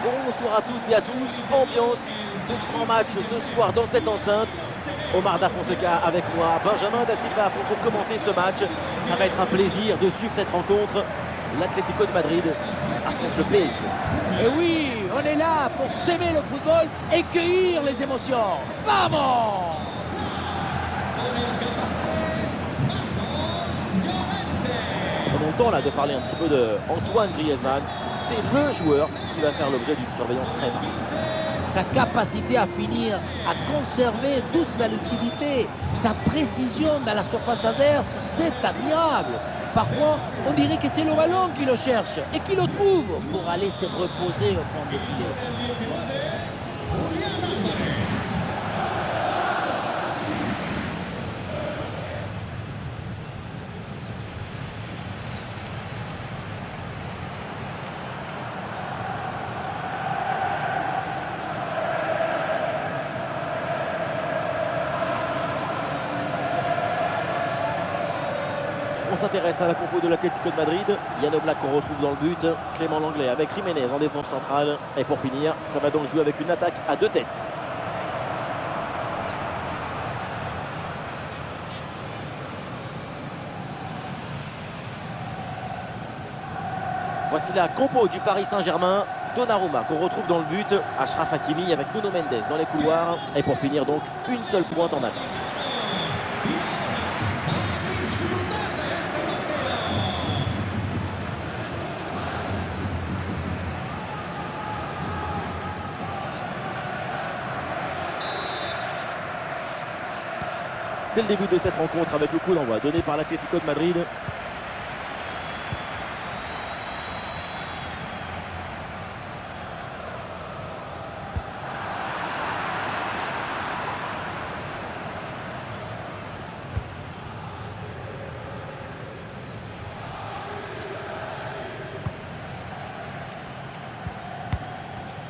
Bonsoir à toutes et à tous. Ambiance de grand match ce soir dans cette enceinte. Omar Da Fonseca avec moi, Benjamin Da Silva pour commenter ce match. Ça va être un plaisir de suivre cette rencontre. L'Atlético de Madrid affronte le PSG. Et oui, on est là pour s'aimer le football et cueillir les émotions. Vamos! Prenons le temps là de parler un petit peu de Antoine Griezmann. C'est le joueur qui va faire l'objet d'une surveillance très particulière. Sa capacité à finir, à conserver toute sa lucidité, sa précision dans la surface adverse, c'est admirable. Parfois, on dirait que c'est le ballon qui le cherche et qui le trouve pour aller se reposer au fond du filet. On s'intéresse à la compo de l'Atlético de Madrid. Yann Oblak qu'on retrouve dans le but. Clément Langlais avec Jiménez en défense centrale. Et pour finir, ça va donc jouer avec une attaque à deux têtes. Voici la compo du Paris Saint-Germain. Donnarumma qu'on retrouve dans le but. Achraf Hakimi avec Nuno Mendes dans les couloirs. Et pour finir donc, une seule pointe en attaque. C'est le début de cette rencontre avec le coup d'envoi donné par l'Atlético de Madrid.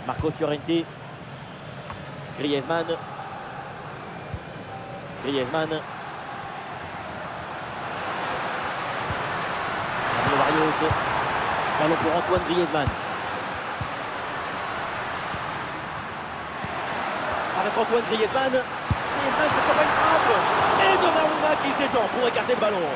Marcos Llorente. Griezmann. Pablo Barrios. Ballon pour Antoine Griezmann. Avec Antoine Griezmann. Griezmann pour faire une frappe. Et Donnarumma qui se détend pour écarter le ballon.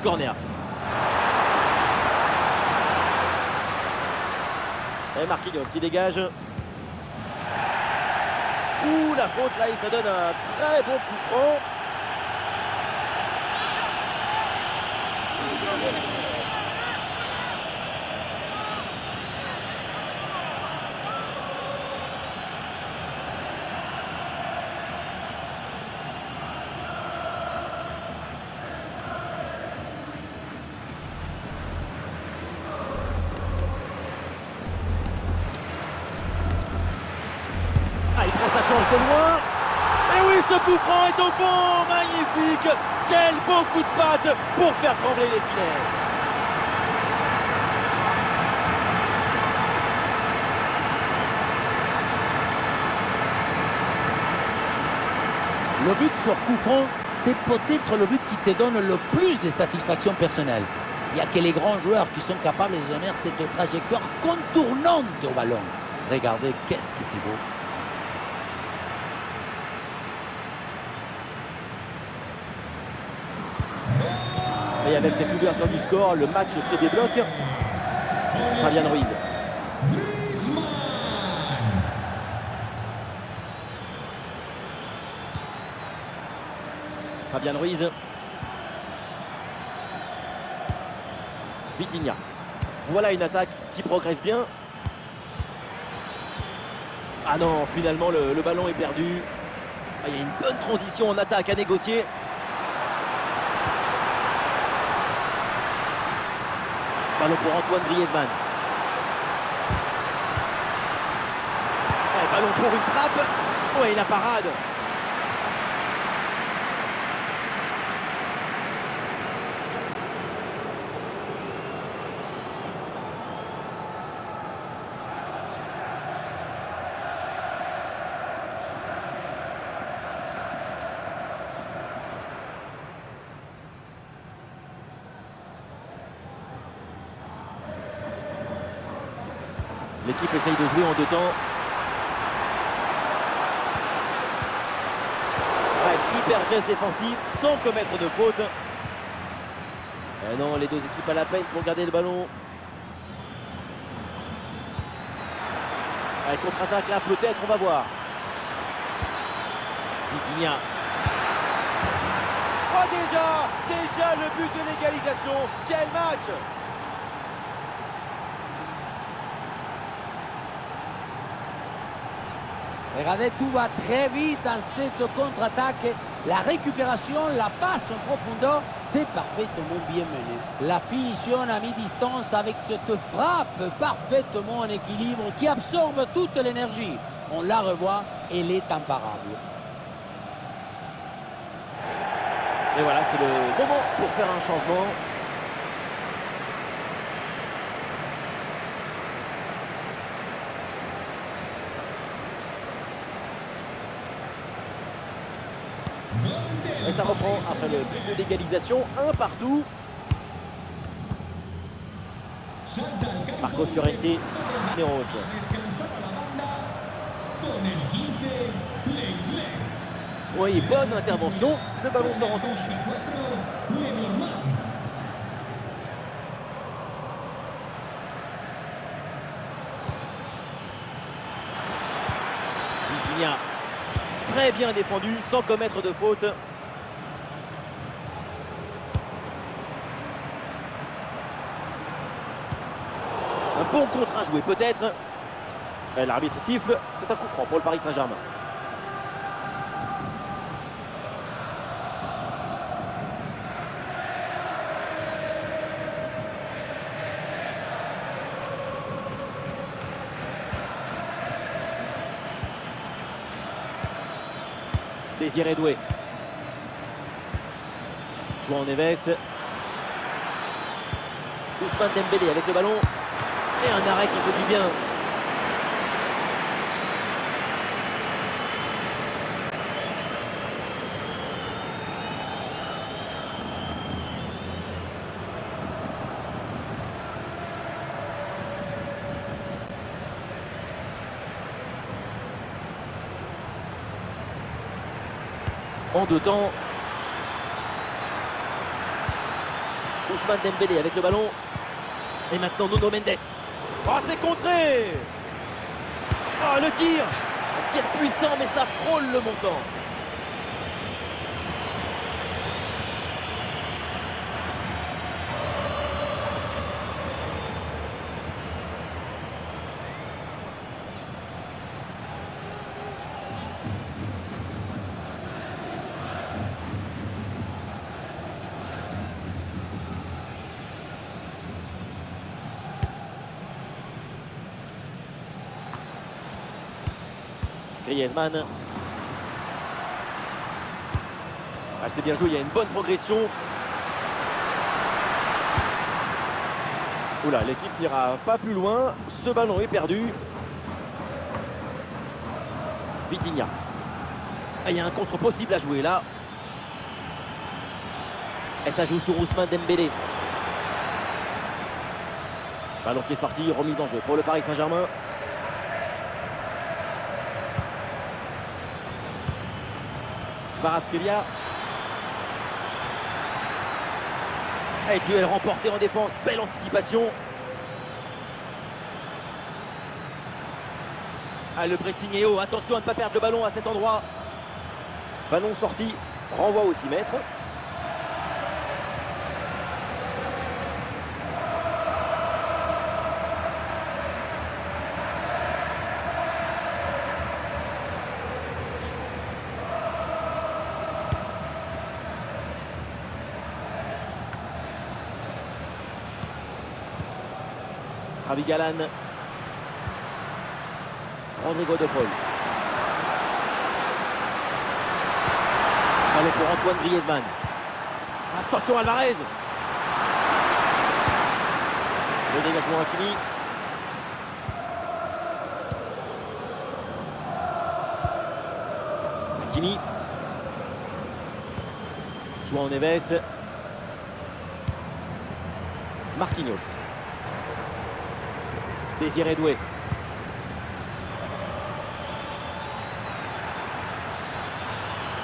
Corner. Et Marquinhos qui dégage. Ouh, la faute là, et ça donne un très bon coup franc. Il prend sa chance de loin. Et oui, ce coup franc est au fond. Magnifique. Quel beau coup de patte pour faire trembler les filets. Le but sur coup franc, c'est peut-être le but qui te donne le plus de satisfaction personnelle. Il n'y a que les grands joueurs qui sont capables de donner cette trajectoire contournante au ballon. Regardez, qu'est-ce que c'est beau. Et avec cette ouverture du score, le match se débloque. Fabian Ruiz. Fabian Ruiz. Vitinha. Voilà une attaque qui progresse bien. Ah non, finalement le ballon est perdu. Ah, il y a une bonne transition en attaque à négocier. Ballon pour Antoine Griezmann. Ballon pour une frappe. Ouais, la parade. L'équipe essaye de jouer en deux temps. Ouais, super geste défensif sans commettre de faute. Et non, les deux équipes à la peine pour garder le ballon. Allez, contre-attaque là, peut-être, on va voir. Vitinha. Oh, déjà le but de l'égalisation. Quel match! Regardez, tout va très vite dans cette contre-attaque. La récupération, la passe en profondeur, c'est parfaitement bien mené. La finition à mi-distance avec cette frappe parfaitement en équilibre qui absorbe toute l'énergie. On la revoit, elle est imparable. Et voilà, c'est le moment pour faire un changement. Et ça reprend après le but de l'égalisation, un partout. Marcos Llorente, Neros. Oui, bonne intervention, le ballon sort en touche. Vitinha, très bien défendu, sans commettre de faute. Un bon contre à jouer peut-être. L'arbitre siffle, c'est un coup franc pour le Paris Saint-Germain. Désiré Doué. João Neves. Ousmane Dembélé avec le ballon. Et un arrêt qui fait du bien. En deux temps. Ousmane Dembélé avec le ballon. Et maintenant Nuno Mendes. Oh, c'est contré! Oh, le tir! Un tir puissant, mais ça frôle le montant. Griezmann. Ah, c'est bien joué, il y a une bonne progression. Oula, l'équipe n'ira pas plus loin. Ce ballon est perdu. Vitinha. Ah, il y a un contre possible à jouer là. Et ça joue sur Ousmane Dembélé. Ballon qui est sorti, remise en jeu pour le Paris Saint-Germain. Kvaratskhelia. Et duel remporté en défense. Belle anticipation. Ah, le pressing est haut. Attention à ne pas perdre le ballon à cet endroit. Ballon sorti. Renvoi au 6 mètres. Ravi Galan. Rodrigo de Paul. Ballon pour Antoine Griezmann. Attention Alvarez. Le dégagement Hakimi. Hakimi. João Neves. Marquinhos. Désiré Doué.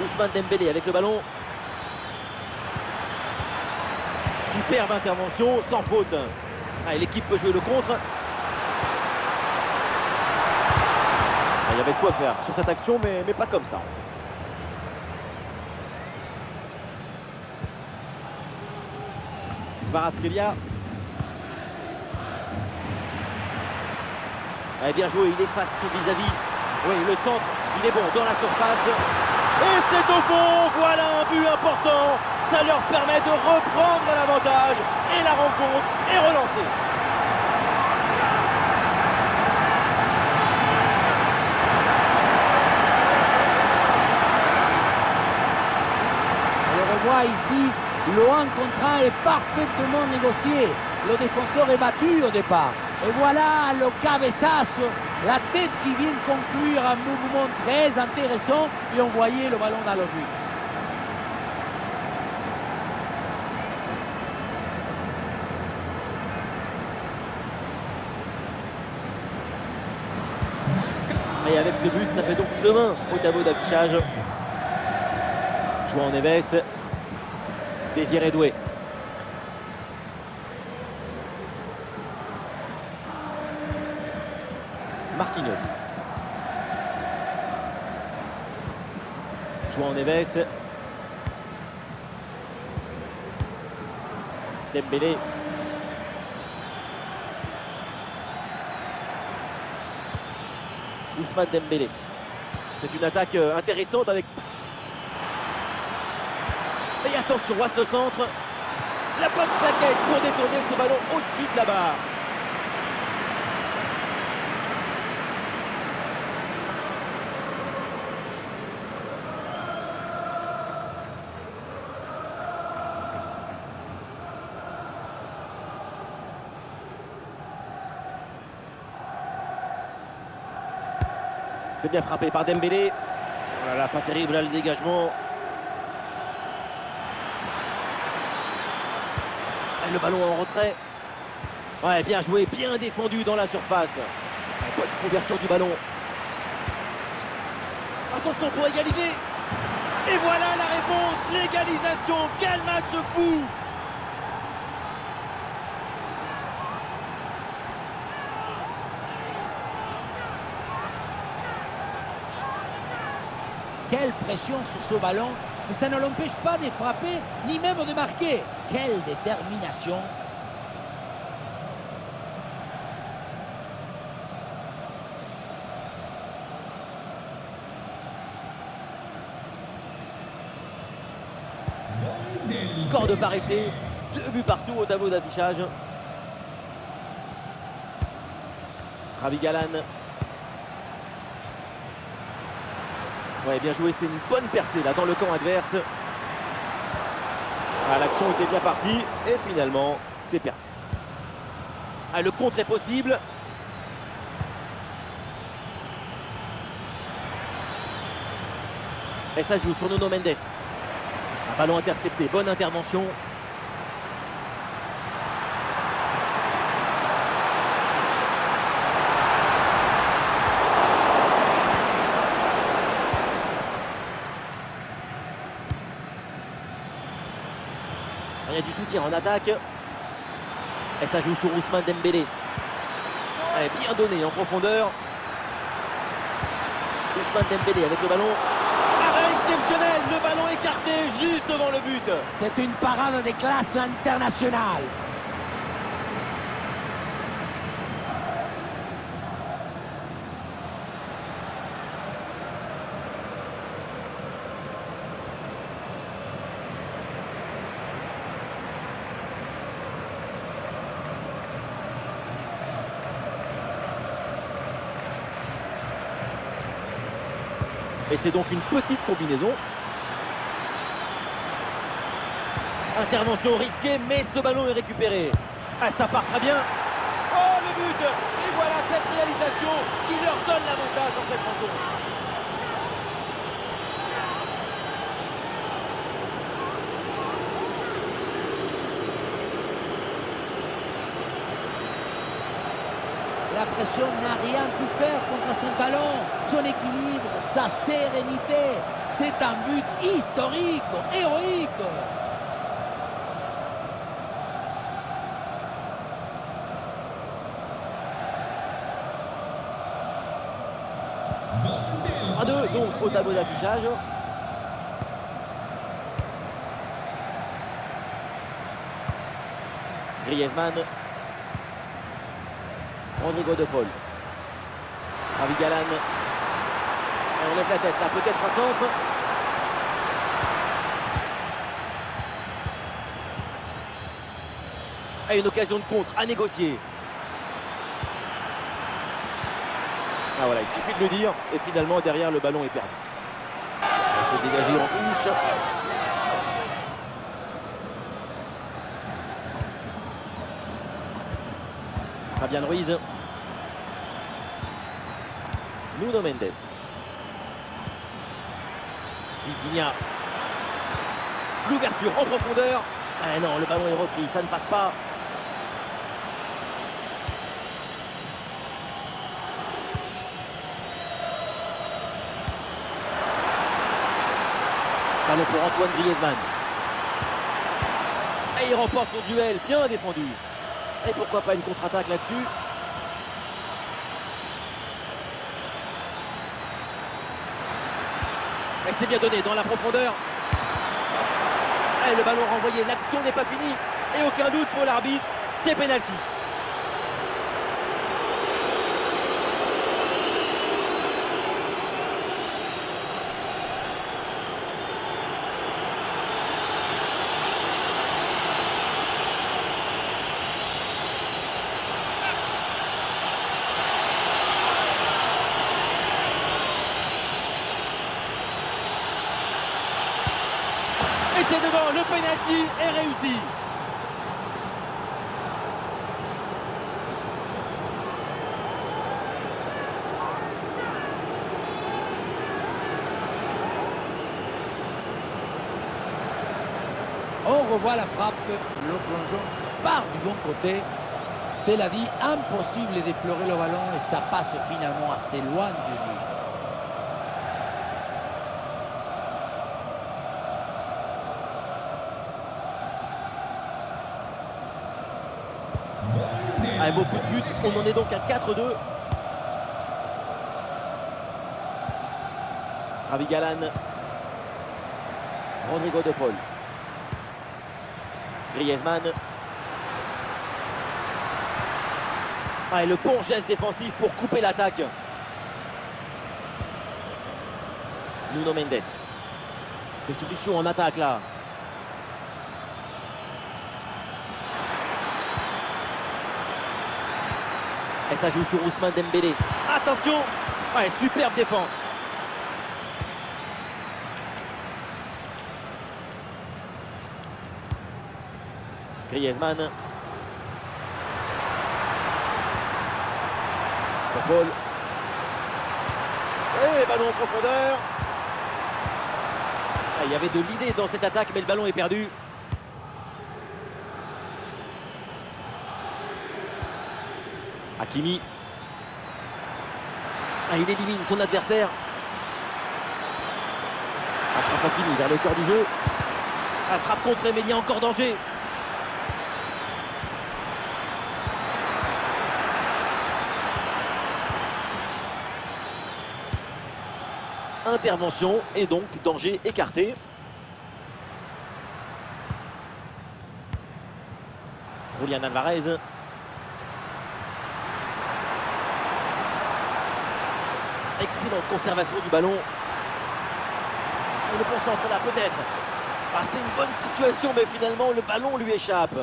Ousmane Dembélé avec le ballon. Superbe intervention, sans faute. Allez, l'équipe peut jouer le contre. Il y avait de quoi faire sur cette action, mais pas comme ça en fait. Kvaratskhelia. Allez, bien joué, il efface son vis-à-vis. Oui, le centre, il est bon dans la surface. Et c'est au fond, voilà un but important. Ça leur permet de reprendre l'avantage et la rencontre est relancée. On le revoit ici, le 1 contre 1 est parfaitement négocié. Le défenseur est battu au départ. Et voilà le cabeçazo, la tête qui vient conclure un mouvement très intéressant et envoyer le ballon dans le but. Et avec ce but, ça fait donc 2-1 au tableau d'affichage. João Neves. Désiré Doué. Marquinhos. João Neves. Dembélé. Ousmane Dembélé. C'est une attaque intéressante avec... Et attention à ce centre. La bonne claquette pour détourner ce ballon au-dessus de la barre. C'est bien frappé par Dembélé. Oh là là, pas terrible là le dégagement. Et le ballon en retrait. Ouais, bien joué, bien défendu dans la surface. Bonne couverture du ballon. Attention pour égaliser. Et voilà la réponse, l'égalisation. Quel match fou! Quelle pression sur ce ballon, mais ça ne l'empêche pas de frapper, ni même de marquer. Quelle détermination! Score de parité, 2 buts partout au tableau d'affichage. Ravi Galan. Ouais, bien joué, c'est une bonne percée là dans le camp adverse. Ah, l'action était bien partie et finalement c'est perdu. Ah, le contre est possible. Et ça joue sur Nuno Mendes. Un ballon intercepté, bonne intervention. Il y a du soutien en attaque. Et ça joue sur Ousmane Dembélé. Allez, bien donné en profondeur. Ousmane Dembélé avec le ballon. Arrêt exceptionnel, le ballon écarté juste devant le but. C'est une parade de classe internationale. Et c'est donc une petite combinaison. Intervention risquée, mais ce ballon est récupéré. Ah, ça part très bien. Oh, le but! Et voilà cette réalisation qui leur donne l'avantage dans cette rencontre. La pression n'a rien pu faire contre son talent, son équilibre, sa sérénité. C'est un but historique, héroïque. À deux, donc au tableau d'affichage. Griezmann. Rodrigo de Paul. Ravi Galan. On lève la tête là, peut-être un centre. Et une occasion de contre à négocier. Ah voilà, il suffit de le dire. Et finalement, derrière, le ballon est perdu. Il s'est dégagé en touche. Fabian Ruiz. Nuno Mendes. Vitinha. L'ouverture en profondeur. Ah non, le ballon est repris, ça ne passe pas. Ballon pour Antoine Griezmann. Et il remporte son duel, bien défendu. Et pourquoi pas une contre-attaque là-dessus. Et c'est bien donné dans la profondeur. Et le ballon renvoyé, l'action n'est pas finie. Et aucun doute pour l'arbitre, c'est pénalty. Et c'est devant, le penalty est réussi. On revoit la frappe, le plongeon part du bon côté. C'est la vie, impossible d'effleurer le ballon et ça passe finalement assez loin de lui. Un beau coup de but, on en est donc à 4-2. Ravi Galan. Rodrigo de Paul. Griezmann. Ah, et le bon geste défensif pour couper l'attaque. Nuno Mendes. Des solutions en attaque là. Et ça joue sur Ousmane Dembélé. Attention! Ouais, superbe défense. Griezmann. Pour Paul. Et ballon en profondeur. Ah, il y avait de l'idée dans cette attaque, mais le ballon est perdu. Hakimi. Ah, il élimine son adversaire. Achraf Hakimi vers le cœur du jeu. Ah, frappe contrée, mais il y a encore danger. Intervention et donc danger écarté. Julián Alvarez. Excellente conservation du ballon. Et le bon centre là peut-être. Ah, c'est une bonne situation, mais finalement le ballon lui échappe.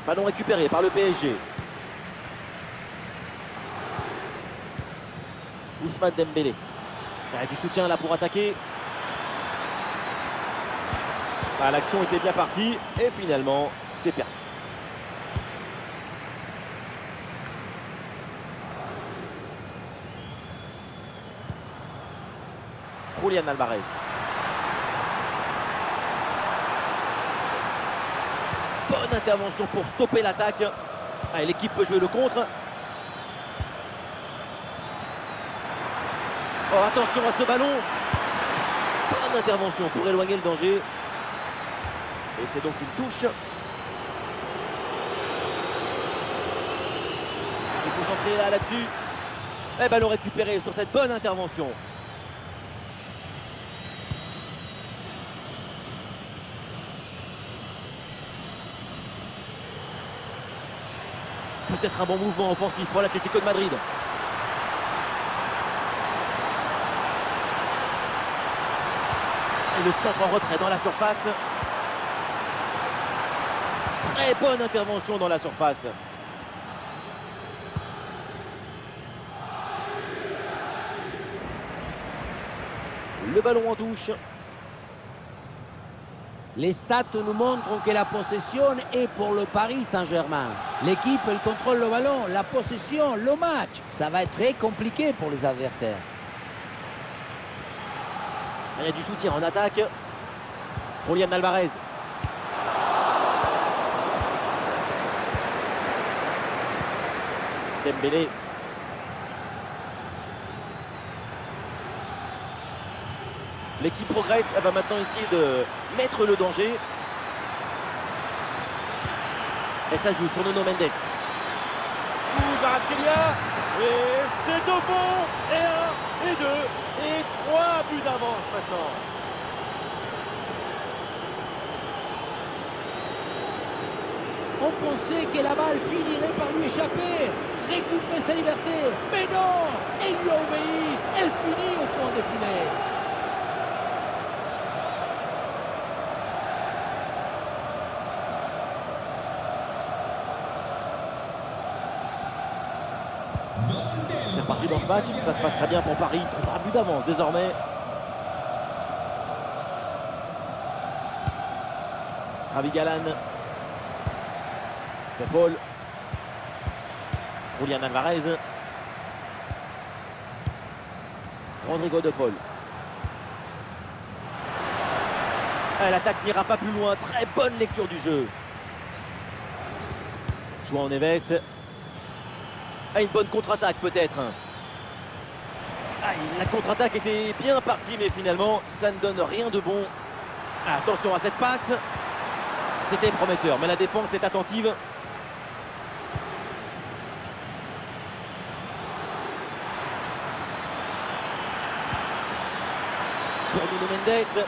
Ballon récupéré par le PSG. Ousmane Dembélé. Il y a du soutien là pour attaquer. Ah, l'action était bien partie et finalement c'est perdu. Julián Alvarez. Bonne intervention pour stopper l'attaque. Ah, l'équipe peut jouer le contre. Oh, attention à ce ballon. Bonne intervention pour éloigner le danger. Et c'est donc une touche. Il faut s'entrer là-dessus. Et ballon récupéré sur cette bonne intervention. Peut-être un bon mouvement offensif pour l'Atlético de Madrid. Et le centre en retrait dans la surface. Très bonne intervention dans la surface. Le ballon en touche. Les stats nous montrent que la possession est pour le Paris Saint-Germain. L'équipe, elle contrôle le ballon, la possession, le match. Ça va être très compliqué pour les adversaires. Il y a du soutien en attaque. Julián Alvarez. Dembélé. L'équipe progresse, elle va maintenant essayer de mettre le danger. Et ça joue sur Nuno Mendes. Sous Kvaratskhelia. Et c'est au fond. Et 1, et 2, et 3 buts d'avance maintenant. On pensait que la balle finirait par lui échapper, récupérer sa liberté. Mais non, elle lui a obéi. Elle finit au fond des filets. C'est reparti dans ce match, ça se passe très bien pour Paris. 3 buts d'avance désormais. Javi Galán. De Paul. Julián Alvarez. Rodrigo de Paul. L'attaque n'ira pas plus loin. Très bonne lecture du jeu. João Neves. Une bonne contre-attaque peut-être. La contre-attaque était bien partie, mais finalement, ça ne donne rien de bon. Attention à cette passe. C'était prometteur, mais la défense est attentive. Pour Nuno Mendes.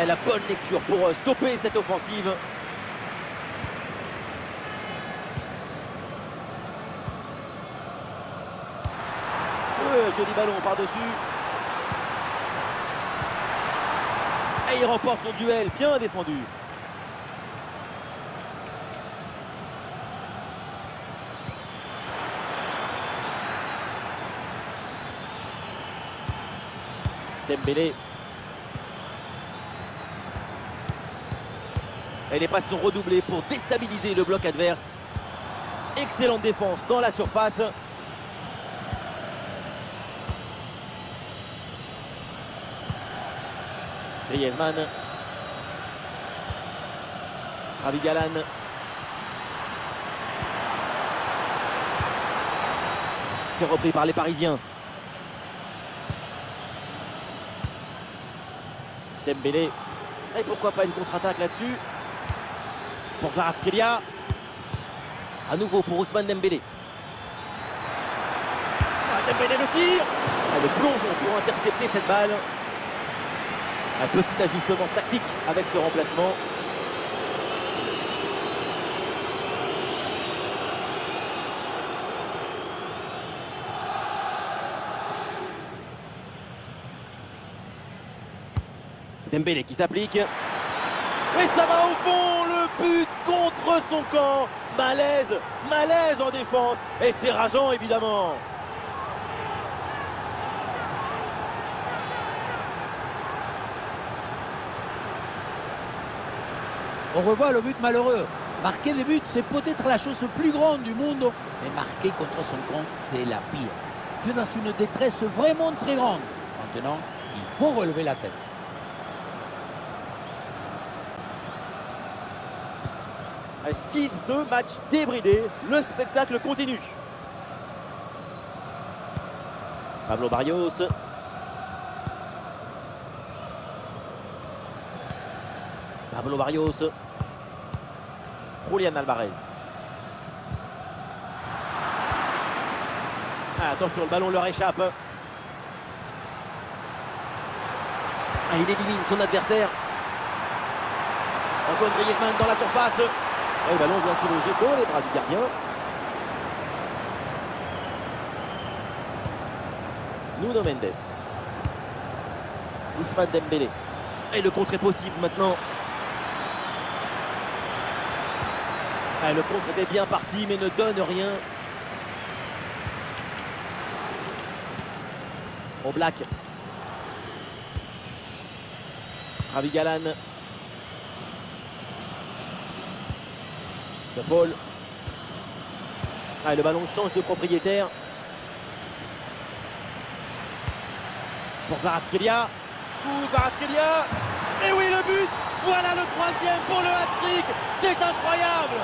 La bonne lecture pour stopper cette offensive. Joli ballon par-dessus. Et il remporte son duel, bien défendu. Dembélé. Et les passes sont redoublées pour déstabiliser le bloc adverse. Excellente défense dans la surface. Griezmann. Javi Galán. C'est repris par les Parisiens. Dembélé. Et pourquoi pas une contre-attaque là-dessus. Pour Kvaratskhelia. À nouveau pour Ousmane Dembélé. Dembélé le tir. Le plongeon pour intercepter cette balle. Un petit ajustement tactique avec ce remplacement. Dembélé qui s'applique. Et ça va au fond, le but contre son camp. Malaise, malaise en défense. Et c'est rageant évidemment. On revoit le but malheureux. Marquer des buts, c'est peut-être la chose plus grande du monde, mais marquer contre son camp, c'est la pire. Tu es dans une détresse vraiment très grande. Maintenant, il faut relever la tête. À 6-2, match débridé, le spectacle continue. Pablo Barrios. Pablo Barrios. Julián Alvarez. Ah, attention, le ballon leur échappe. Ah, il élimine son adversaire. Antoine Griezmann dans la surface. Et le ballon vient se loger dans les bras du gardien. Nuno Mendes. Ousmane Dembélé. Et le contre est possible maintenant. Ah, le contre était bien parti mais ne donne rien. Au Black. Ravi Galan. De Paul. Ah, le ballon change de propriétaire. Pour Kvaratskhelia. Sous Kvaratskhelia. Et oui, le but. Voilà le troisième pour le hat-trick. C'est incroyable.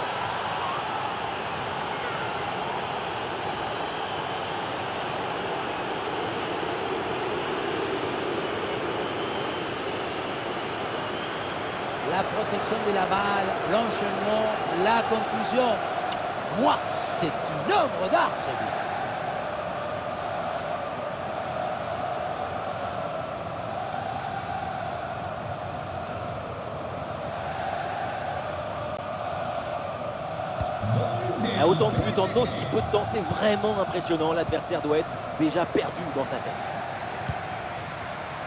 La protection de la balle, l'enchaînement, la conclusion. Moi, c'est une œuvre d'art, ce but. Autant de buts en aussi peu de temps, c'est vraiment impressionnant. L'adversaire doit être déjà perdu dans sa tête.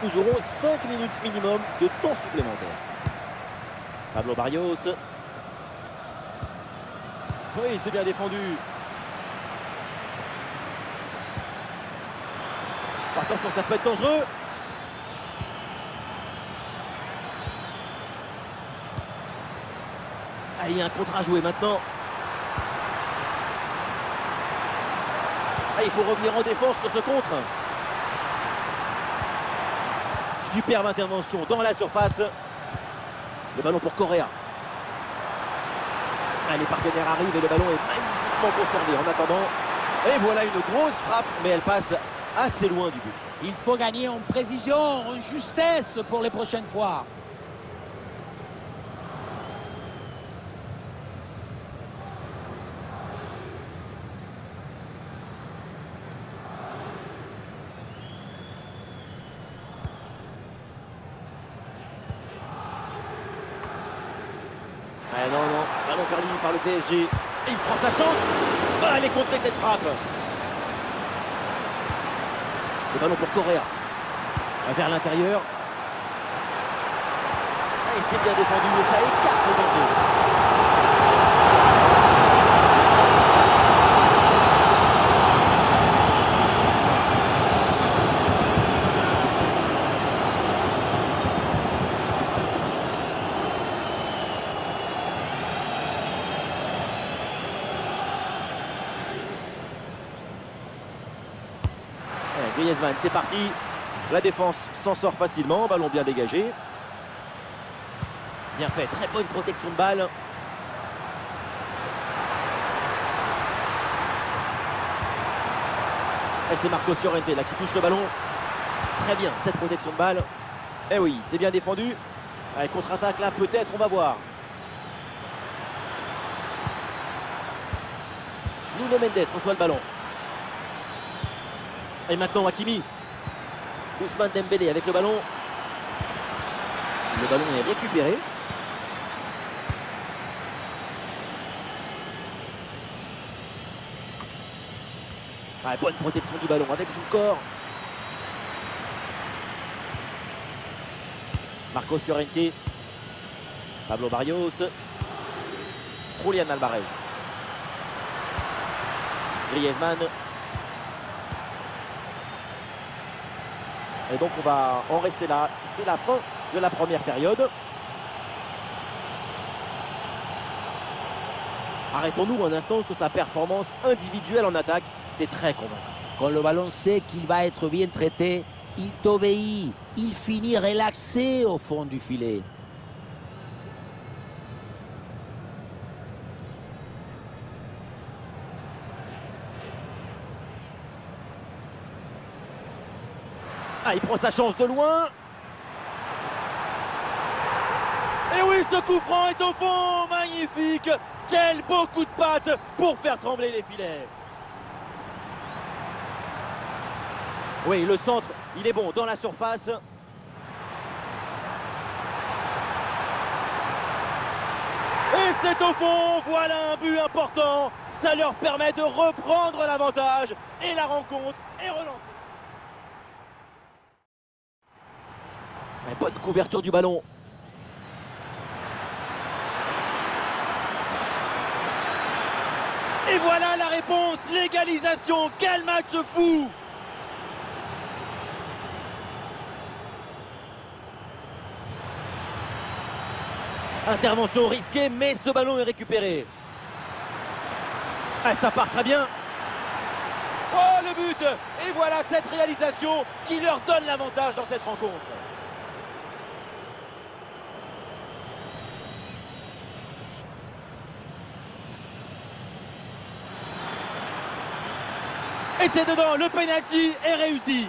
Nous jouerons 5 minutes minimum de temps supplémentaire. Pablo Barrios. Oui, c'est bien défendu. Attention, ça peut être dangereux. Ah, il y a un contre à jouer maintenant. Ah, il faut revenir en défense sur ce contre. Superbe intervention dans la surface. Le ballon pour Correa. Ah, les partenaires arrivent et le ballon est magnifiquement conservé en attendant. Et voilà une grosse frappe, mais elle passe assez loin du but. Il faut gagner en précision, en justesse pour les prochaines fois. Ah non, non, ballon perdu par le PSG. Et il prend sa chance. Ah, elle est contrée cette frappe. Le ballon pour Correa. Vers l'intérieur. Et c'est bien défendu et ça écarte le danger. Griezmann, c'est parti. La défense s'en sort facilement. Ballon bien dégagé. Bien fait, très bonne protection de balle. Et c'est Marcos Llorente là qui touche le ballon. Très bien, cette protection de balle. Eh oui, c'est bien défendu. Allez, contre-attaque là, peut-être, on va voir. Nuno Mendes reçoit le ballon. Et maintenant Hakimi. Ousmane Dembélé avec le ballon. Le ballon est récupéré. Ah, bonne protection du ballon avec son corps. Marcos Llorente. Pablo Barrios. Julián Alvarez. Griezmann. Et donc on va en rester là. C'est la fin de la première période. Arrêtons-nous un instant sur sa performance individuelle en attaque. C'est très convaincant. Quand le ballon sait qu'il va être bien traité, il t'obéit. Il finit relaxé au fond du filet. Ah, il prend sa chance de loin. Et oui, ce coup franc est au fond. Magnifique. Quel beau coup de patte pour faire trembler les filets. Oui, le centre, il est bon dans la surface. Et c'est au fond. Voilà un but important. Ça leur permet de reprendre l'avantage. Et la rencontre est relancée. Bonne couverture du ballon. Et voilà la réponse, l'égalisation. Quel match fou! Intervention risquée, mais ce ballon est récupéré. Ah, ça part très bien. Oh, le but! Et voilà cette réalisation qui leur donne l'avantage dans cette rencontre. Et c'est dedans, le penalty est réussi.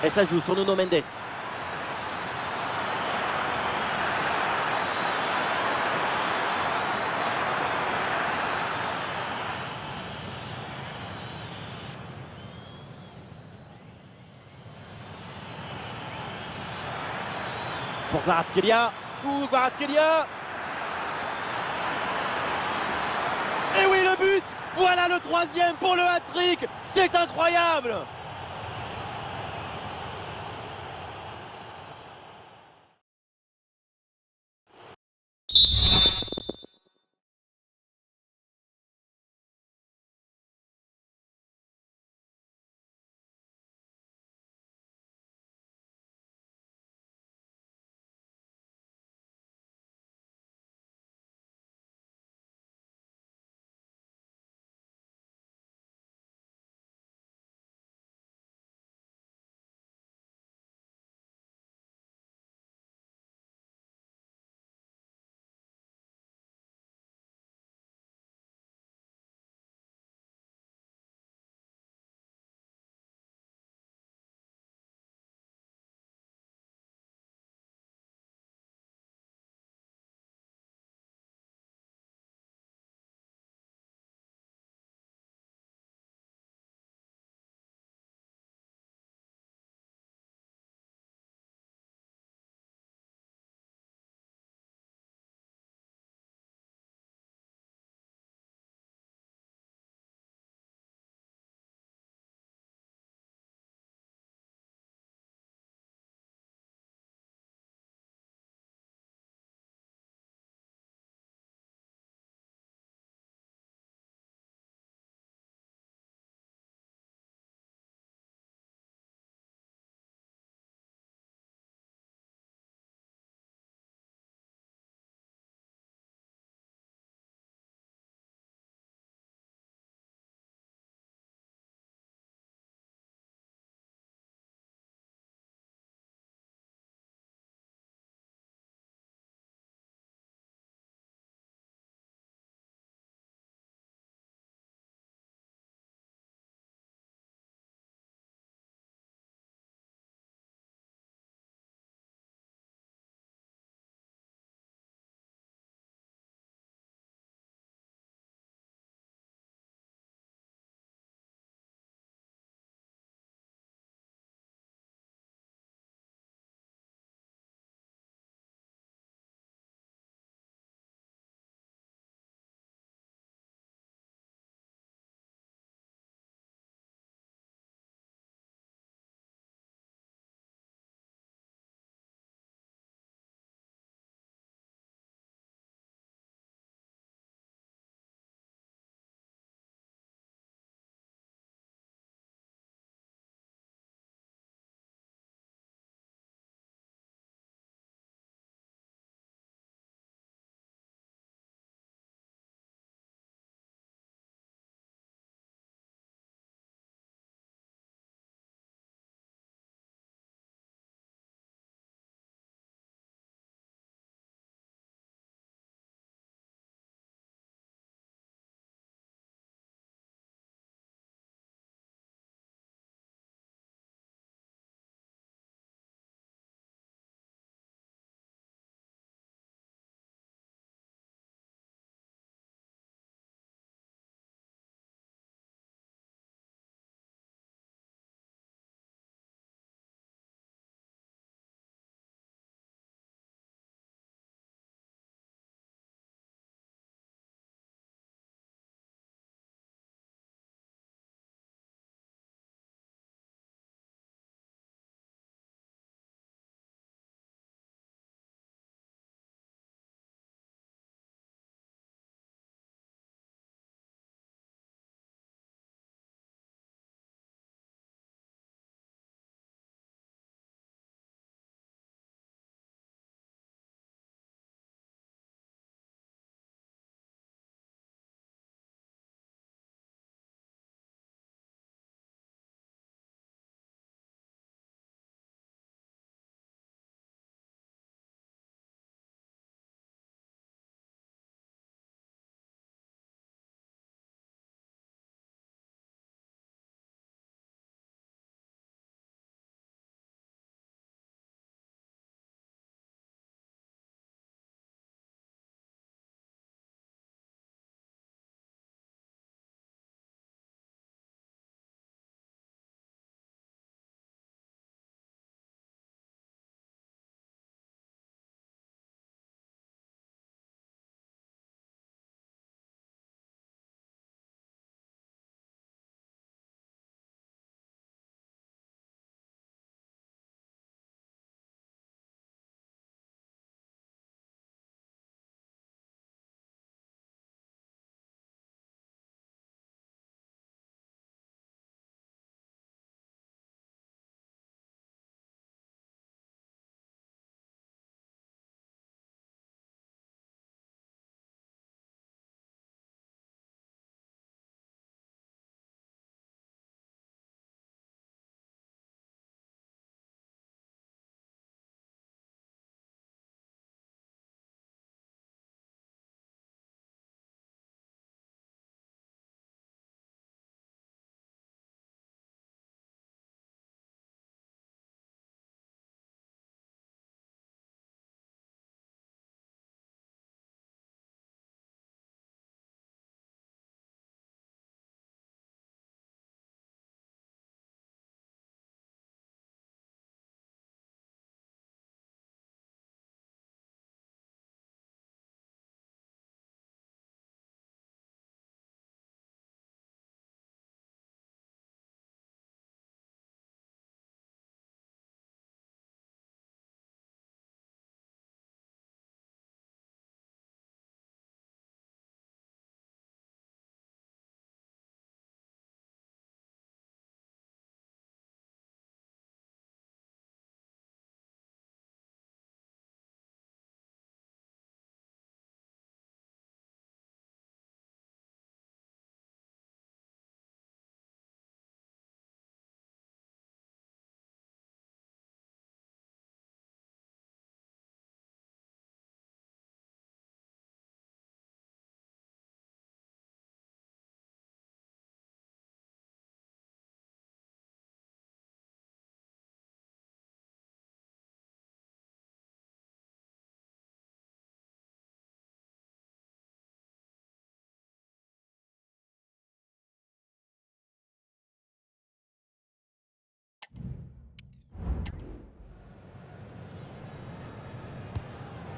Et ça joue sur Nuno Mendes. Pour Kvaratskhelia. Sous Kvaratskhelia. Et oui, le but. Voilà le troisième pour le hat-trick. C'est incroyable.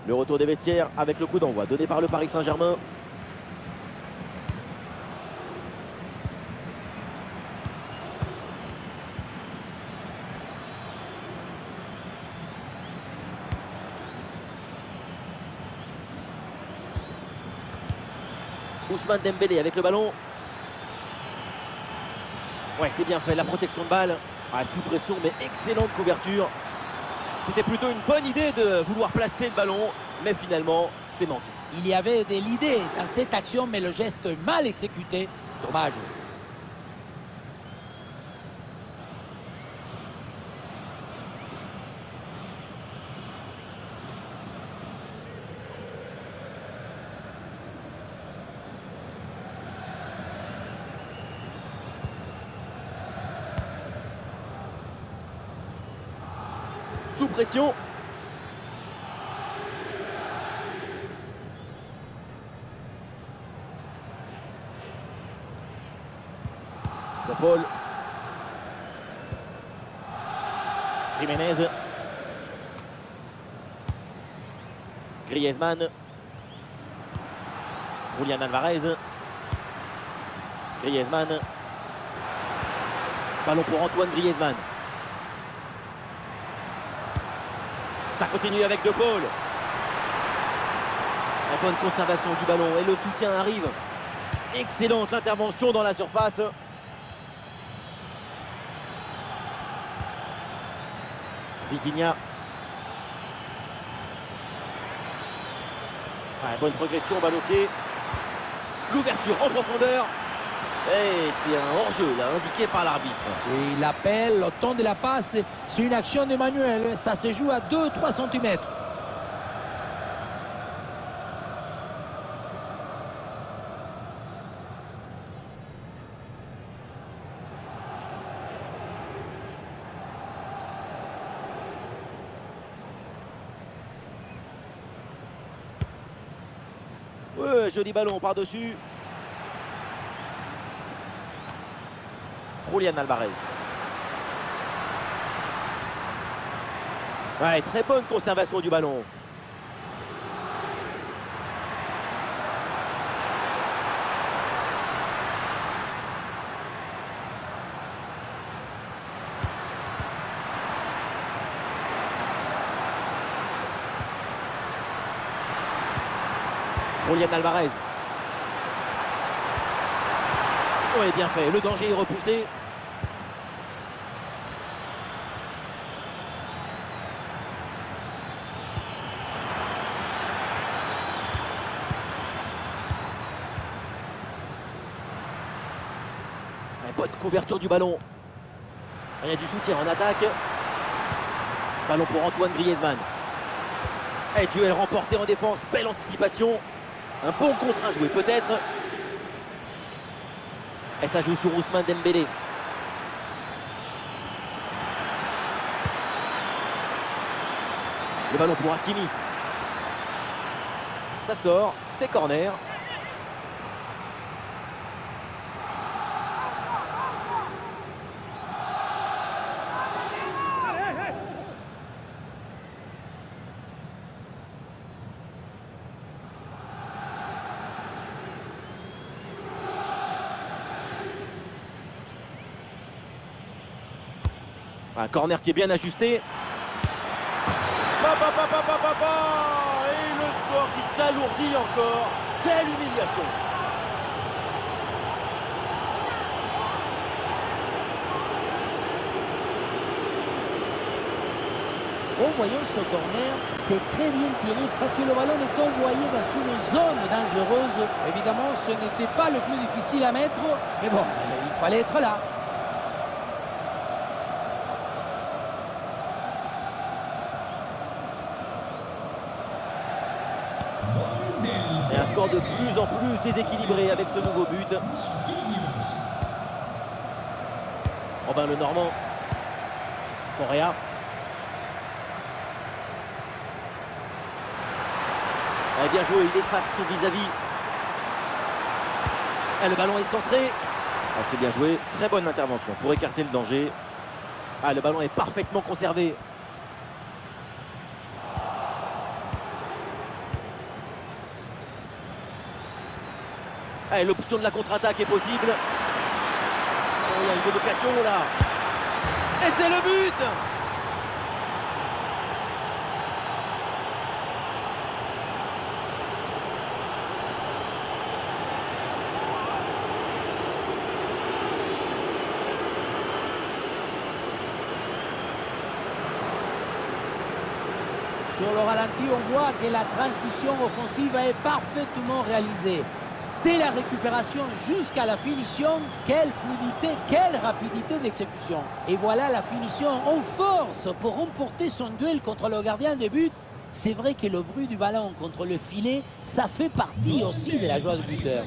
Le retour des vestiaires avec le coup d'envoi donné par le Paris Saint-Germain. Ousmane Dembélé avec le ballon. Ouais, c'est bien fait, la protection de balle. Ah, sous pression, mais excellente couverture. C'était plutôt une bonne idée de vouloir placer le ballon, mais finalement, c'est manqué. Il y avait de l'idée dans cette action, mais le geste mal exécuté. Dommage. Sous pression. De Paul. Jiménez. Griezmann. Julián Alvarez. Griezmann. Ballon pour Antoine Griezmann. Ça continue avec De Paul. La bonne conservation du ballon et le soutien arrive. Excellente intervention dans la surface. Vitinha. Ouais, bonne progression, balle au pied. L'ouverture en profondeur. Et c'est un hors-jeu là, indiqué par l'arbitre. Oui, l'appel, le temps de la passe, c'est une action de Manuel. Ça se joue à 2-3 cm. Ouais, joli ballon par-dessus. Julián Alvarez. Ouais, très bonne conservation du ballon. Julián Alvarez. Oui, bien fait. Le danger est repoussé. Bonne couverture du ballon. Il y a du soutien en attaque. Ballon pour Antoine Griezmann. Et duel remporté en défense. Belle anticipation. Un bon contre à jouer peut-être. Et ça joue sur Ousmane Dembélé. Le ballon pour Hakimi. Ça sort, c'est corner. Un corner qui est bien ajusté. Et le score qui s'alourdit encore. Quelle humiliation! En voyant ce corner, c'est très bien tiré parce que le ballon est envoyé dans une zone dangereuse. Évidemment, ce n'était pas le plus difficile à mettre, mais bon, il fallait être là. Et un score de plus en plus déséquilibré avec ce nouveau but. Robin Le Normand. Correa. Et bien joué, il efface son vis-à-vis. Et le ballon est centré. Ah, c'est bien joué, très bonne intervention pour écarter le danger. Ah, le ballon est parfaitement conservé. Allez, l'option de la contre-attaque est possible. Oh, il y a une bonne occasion là. Et c'est le but! Sur le ralenti, on voit que la transition offensive est parfaitement réalisée. Dès la récupération jusqu'à la finition, quelle fluidité, quelle rapidité d'exécution. Et voilà la finition en force pour remporter son duel contre le gardien de but. C'est vrai que le bruit du ballon contre le filet, ça fait partie aussi de la joie du buteur.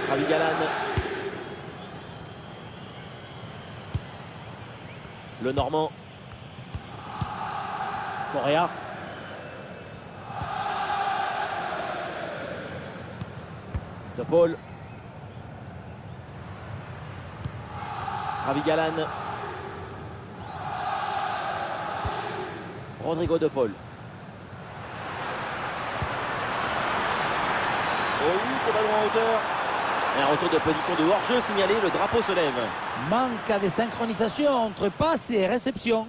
Ravi Galan. Le Normand. Correa. De Paul. Ravi Galan. Rodrigo de Paul. Oh oui, ce ballon en hauteur. Et un retour de position de hors-jeu signalé, le drapeau se lève. Manque de synchronisation entre passe et réception.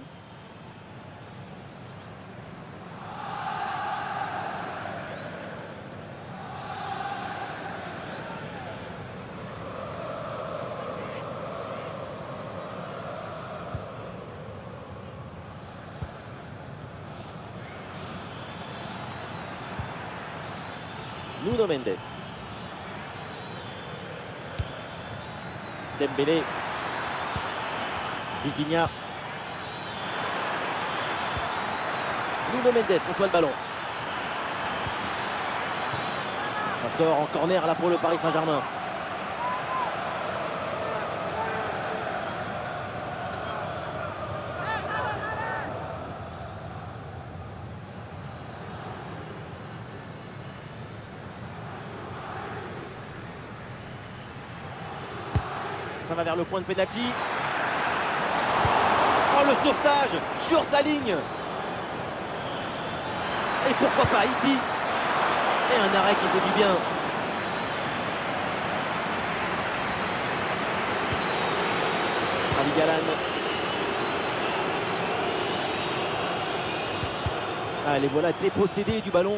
Nuno Mendes. Dembélé. Vitinha. Nuno Mendes reçoit le ballon. Ça sort en corner là pour le Paris Saint-Germain. Ça va vers le point de pénalty. Oh, le sauvetage sur sa ligne. Et pourquoi pas ici. Et un arrêt qui fait du bien. Ali Galan. Allez, voilà dépossédé du ballon.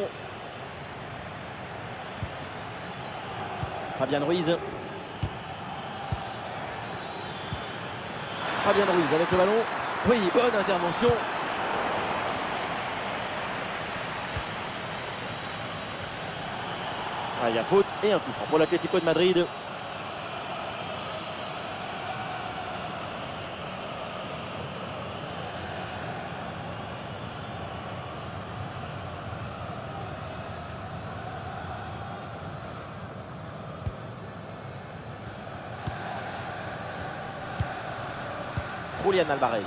Fabian Ruiz. Fabian Ruiz avec le ballon. Oui, bonne intervention. Ah, il y a faute et un coup franc pour l'Atlético de Madrid. Julián Alvarez.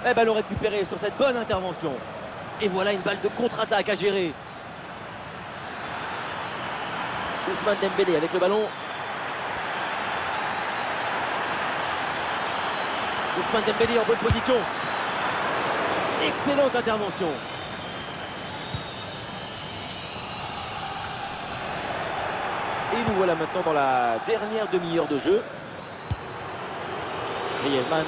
Et ballon récupéré sur cette bonne intervention. Et voilà une balle de contre-attaque à gérer. Ousmane Dembélé avec le ballon. Ousmane Dembélé en bonne position. Excellente intervention. Et nous voilà maintenant dans la dernière demi-heure de jeu. Griezmann.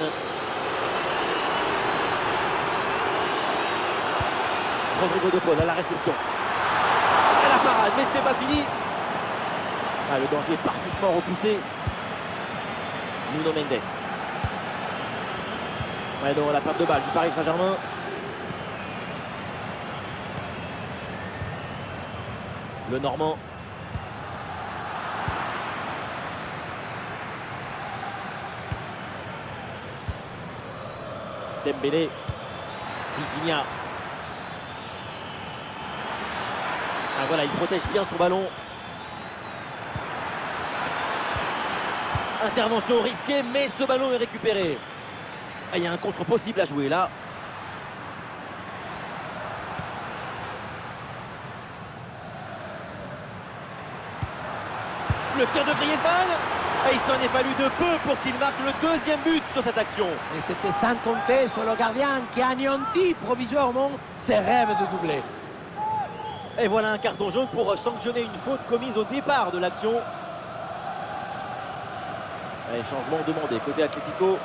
Rodrigo de Paul à la réception. À la parade, mais ce n'est pas fini. Ah, le danger est parfaitement repoussé. Nuno Mendes. Ouais, donc la perte de balle du Paris Saint-Germain. Le Normand. Dembélé. Vitinha. Ah, voilà, il protège bien son ballon. Intervention risquée, mais ce ballon est récupéré. Ah, il y a un contre possible à jouer là. Le tir de Griezmann. Et il s'en est fallu de peu pour qu'il marque le deuxième but sur cette action. Et c'était sans compter sur le gardien qui a anéanti provisoirement ses rêves de doubler. Et voilà un carton jaune pour sanctionner une faute commise au départ de l'action. Et changement demandé côté Atlético.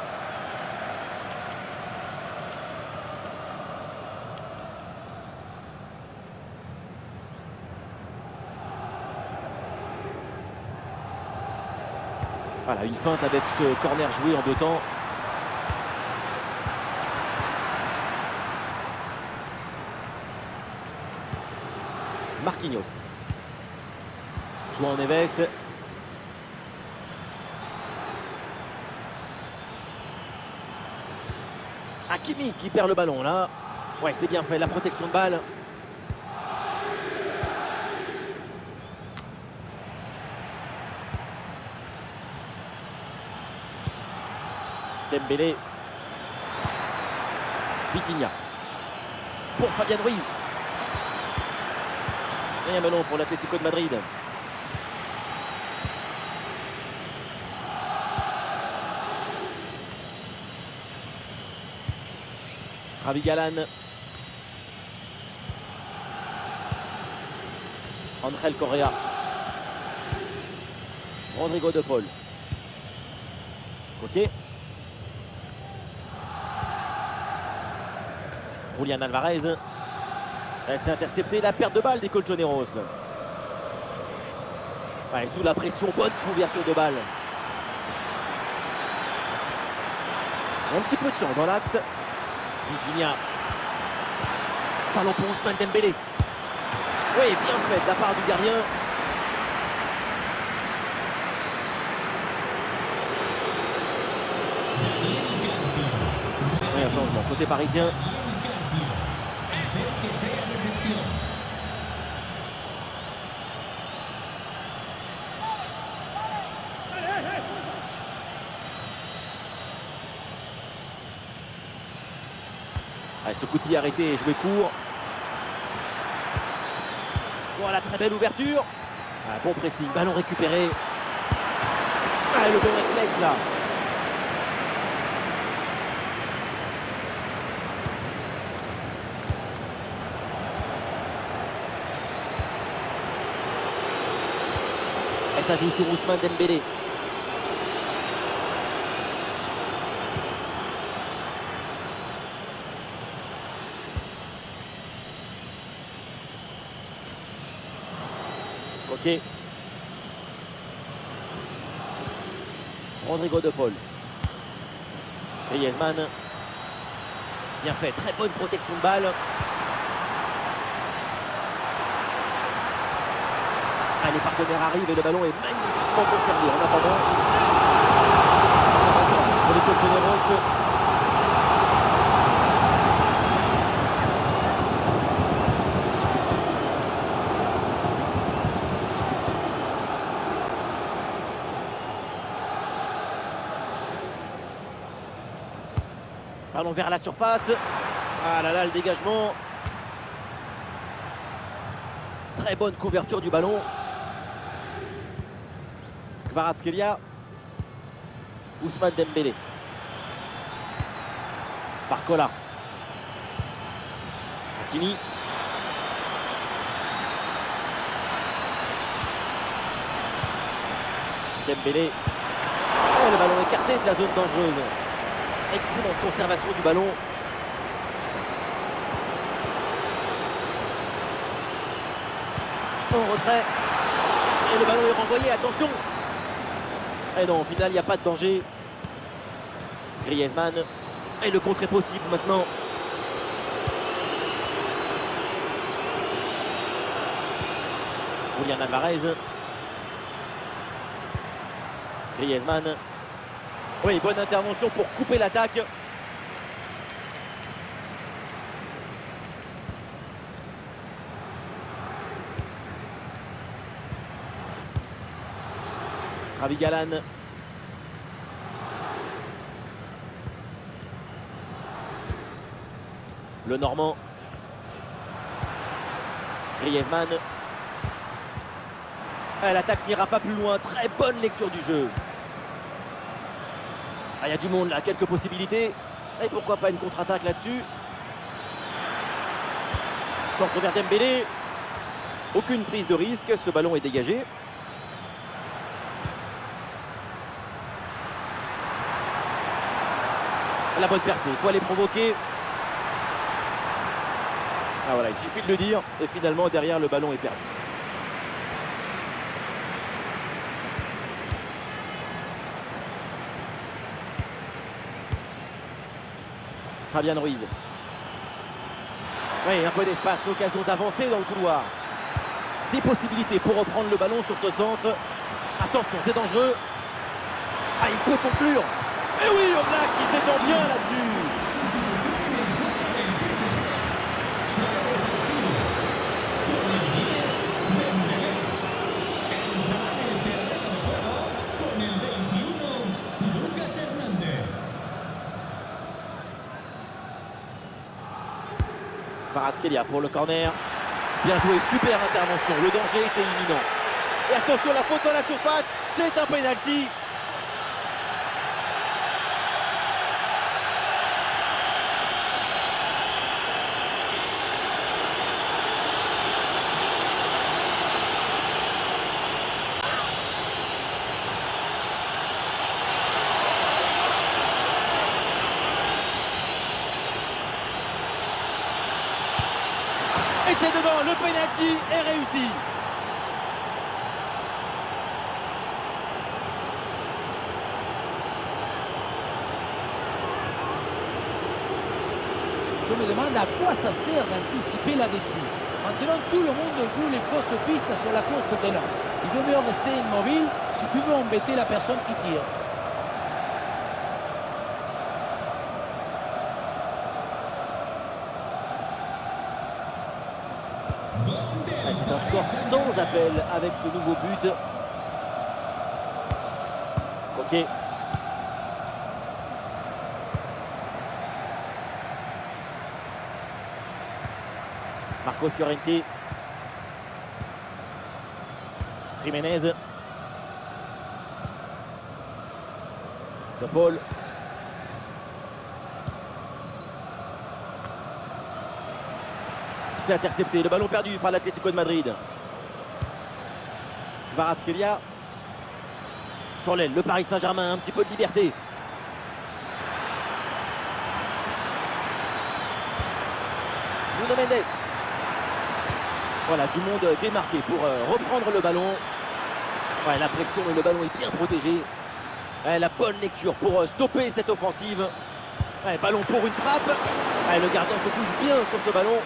Voilà, une feinte avec ce corner joué en 2 temps. Marquinhos. João Neves. Hakimi qui perd le ballon là. Ouais, c'est bien fait, la protection de balle. Dembélé. Vitinha. Pour Fabian Ruiz. Et un ballon pour l'Atlético de Madrid. Javi Galán. Ángel Correa. Rodrigo de Paul. Ok. Julián Alvarez. C'est intercepté, la perte de balle des Colchoneros. Ouais, sous la pression, bonne couverture de balle. Un petit peu de champ dans l'axe. Vitinha. Ballon pour Ousmane Dembélé. Oui, bien fait de la part du gardien. Oui, un changement côté parisien. Allez, ce coup de pied arrêté et joué court. Voilà, très belle ouverture. Ah, bon pressing, ballon récupéré. Ah, le bon réflexe là. Et ça joue sur Ousmane Dembélé. Ok. Rodrigo de Paul. Griezmann. Bien fait, très bonne protection de balle. Ah, les partenaires arrivent et le ballon est magnifiquement conservé en attendant. Pour les Colchoneros. Ballon vers la surface. Ah là là, le dégagement. Très bonne couverture du ballon. Kvaratskhelia. Ousmane Dembélé. Barcola. Hakimi. Dembélé. Et le ballon écarté de la zone dangereuse. Excellente conservation du ballon. En retrait. Et le ballon est renvoyé, attention. Et non, au final, il n'y a pas de danger. Griezmann. Et le contre est possible maintenant. Julián Alvarez. Griezmann. Oui, bonne intervention pour couper l'attaque. Javi Galán. Le Normand. Griezmann. L'attaque n'ira pas plus loin. Très bonne lecture du jeu. Ah, il y a du monde là, quelques possibilités. Et pourquoi pas une contre-attaque là-dessus. Centre vers Dembélé. Aucune prise de risque, ce ballon est dégagé. La bonne percée, il faut aller provoquer. Ah voilà, il suffit de le dire. Et finalement, derrière, le ballon est perdu. Fabian Ruiz. Oui, un peu d'espace, l'occasion d'avancer dans le couloir. Des possibilités pour reprendre le ballon sur ce centre. Attention, c'est dangereux. Ah, il peut conclure. Et oui, Oblak qui se détend bien là-dessus. Kvaratskhelia pour le corner. Bien joué, super intervention. Le danger était imminent. Et attention, la faute dans la surface. C'est un penalty. Et c'est dedans, le penalty est réussi. Je me demande à quoi ça sert d'anticiper là-dessus. Maintenant, tout le monde joue les fausses pistes sur la course des longs. Il vaut mieux rester immobile si tu veux embêter la personne qui tire. C'est un score sans appel avec ce nouveau but. Ok. Marco Llorente. Jiménez. De Paul. C'est intercepté, le ballon perdu par l'Atlético de Madrid. Kvaratskhelia. Sur l'aile, le Paris Saint-Germain, un petit peu de liberté. Nuno Mendes. Voilà, du monde démarqué pour reprendre le ballon. Ouais, la pression, mais le ballon est bien protégé. Ouais, la bonne lecture pour stopper cette offensive. Ouais, ballon pour une frappe. Ouais, le gardien se couche bien sur ce ballon.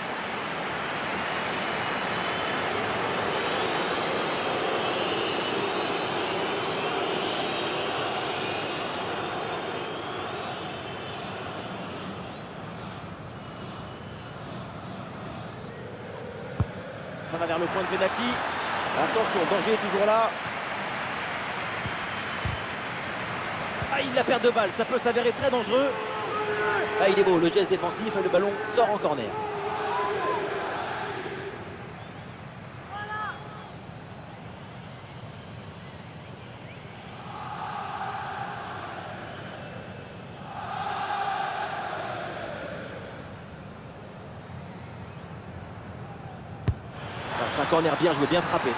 Ça va vers le point de pénalty. Attention, le danger est toujours là. Ah, il la perd de balle, ça peut s'avérer très dangereux. Ah, il est beau, le geste défensif, le ballon sort en corner. C'est un corner bien joué, bien frappé.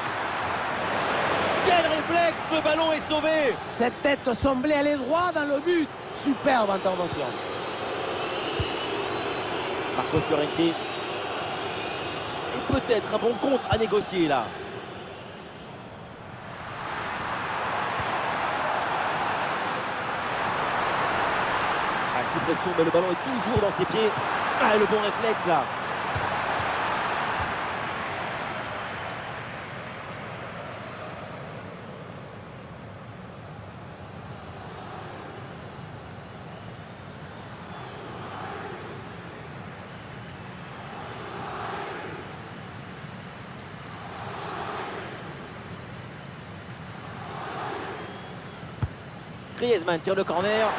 Quel réflexe, le ballon est sauvé. Cette tête semblait aller droit dans le but. Superbe intervention. Marco Llorente. Et peut-être un bon contre à négocier là. Ah, sous pression, mais le ballon est toujours dans ses pieds. Ah, le bon réflexe là. Griezmann tire le corner.